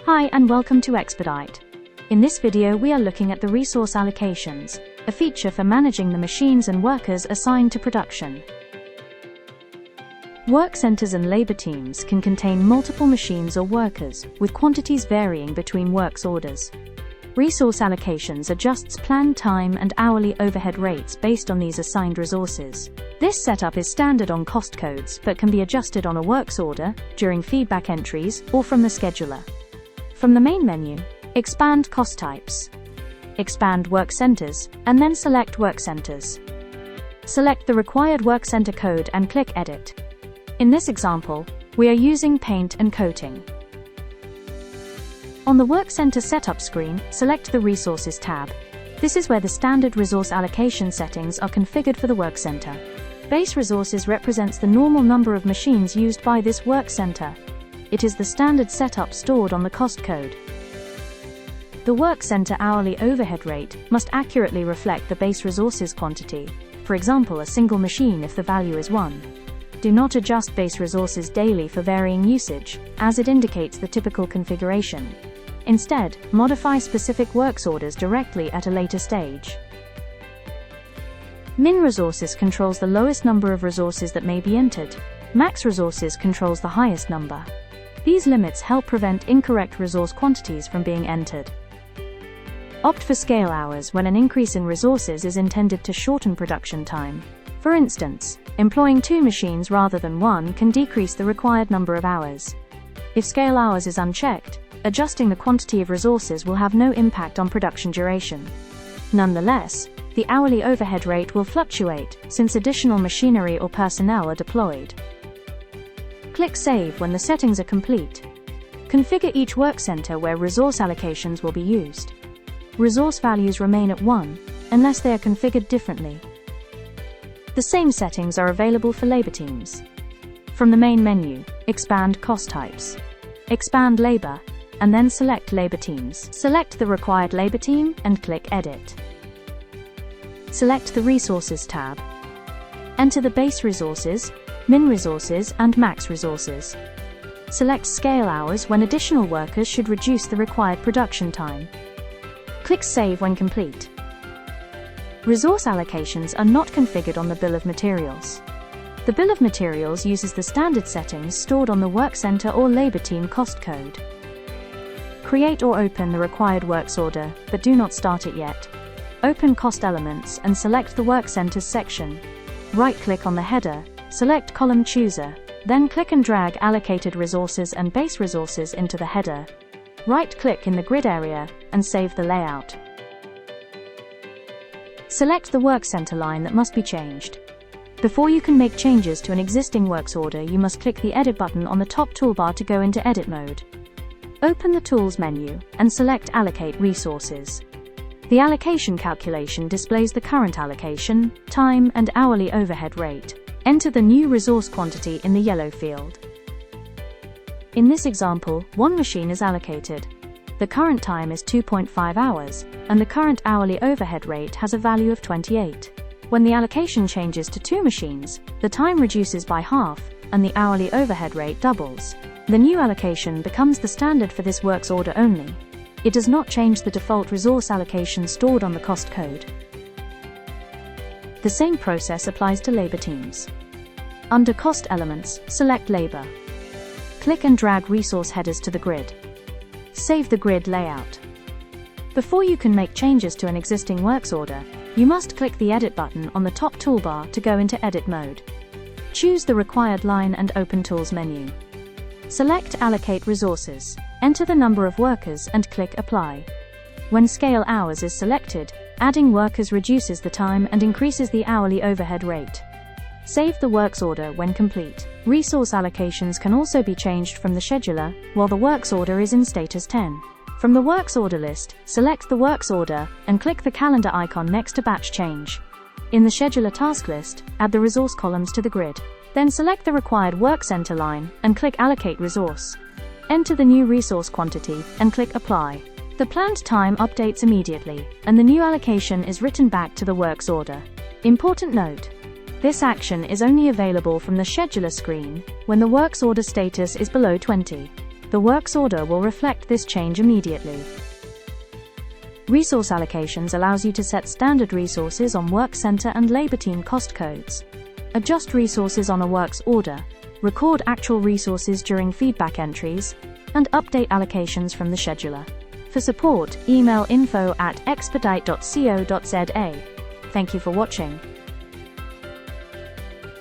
Hi and welcome to Xperdyte. In this video we are looking at the Resource Allocations, a feature for managing the machines and workers assigned to production. Work centers and labor teams can contain multiple machines or workers, with quantities varying between works orders. Resource Allocations adjusts planned time and hourly overhead rates based on these assigned resources. This setup is standard on cost codes but can be adjusted on a works order, during feedback entries, or from the scheduler. From the main menu, expand Cost Types. Expand Work Centers, and then select Work Centers. Select the required work center code and click Edit. In this example, we are using paint and coating. On the Work Center Setup screen, select the Resources tab. This is where the standard resource allocation settings are configured for the work center. Base resources represents the normal number of machines used by this work center. It is the standard setup stored on the cost code. The work center hourly overhead rate must accurately reflect the base resources quantity, for example a single machine if the value is 1. Do not adjust base resources daily for varying usage, as it indicates the typical configuration. Instead, modify specific works orders directly at a later stage. Min resources controls the lowest number of resources that may be entered. Max resources controls the highest number. These limits help prevent incorrect resource quantities from being entered. Opt for scale hours when an increase in resources is intended to shorten production time. For instance, employing 2 machines rather than 1 can decrease the required number of hours. If scale hours is unchecked, adjusting the quantity of resources will have no impact on production duration. Nonetheless, the hourly overhead rate will fluctuate, since additional machinery or personnel are deployed. Click Save when the settings are complete. Configure each work center where resource allocations will be used. Resource values remain at 1, unless they are configured differently. The same settings are available for labor teams. From the main menu, expand Cost Types. Expand Labor, and then select Labor Teams. Select the required labor team and click Edit. Select the Resources tab. Enter the base resources, min resources and max resources. Select scale hours when additional workers should reduce the required production time. Click Save when complete. Resource allocations are not configured on the bill of materials. The bill of materials uses the standard settings stored on the work center or labor team cost code. Create or open the required works order, but do not start it yet. Open Cost Elements and select the Work Centers section. Right-click on the header, select Column Chooser, then click and drag Allocated Resources and Base Resources into the header. Right-click in the grid area, and save the layout. Select the work center line that must be changed. Before you can make changes to an existing works order, you must click the Edit button on the top toolbar to go into edit mode. Open the Tools menu, and select Allocate Resources. The allocation calculation displays the current allocation, time and hourly overhead rate. Enter the new resource quantity in the yellow field. In this example, 1 machine is allocated. The current time is 2.5 hours, and the current hourly overhead rate has a value of 28. When the allocation changes to 2 machines, the time reduces by half, and the hourly overhead rate doubles. The new allocation becomes the standard for this works order only. It does not change the default resource allocation stored on the cost code. The same process applies to labor teams. Under Cost Elements, select Labor. Click and drag resource headers to the grid. Save the grid layout. Before you can make changes to an existing works order, you must click the Edit button on the top toolbar to go into edit mode. Choose the required line and open Tools menu. Select Allocate Resources, enter the number of workers and click Apply. When scale hours is selected, adding workers reduces the time and increases the hourly overhead rate. Save the works order when complete. Resource allocations can also be changed from the scheduler, while the works order is in status 10. From the works order list, select the works order, and click the calendar icon next to Batch Change. In the scheduler task list, add the resource columns to the grid. Then select the required work center line, and click Allocate Resource. Enter the new resource quantity, and click Apply. The planned time updates immediately, and the new allocation is written back to the works order. Important note: this action is only available from the scheduler screen when the works order status is below 20. The works order will reflect this change immediately. Resource Allocations allows you to set standard resources on work center and labor team cost codes, adjust resources on a works order, record actual resources during feedback entries, and update allocations from the scheduler. For support, email info@xperdyte.co.za. Thank you for watching.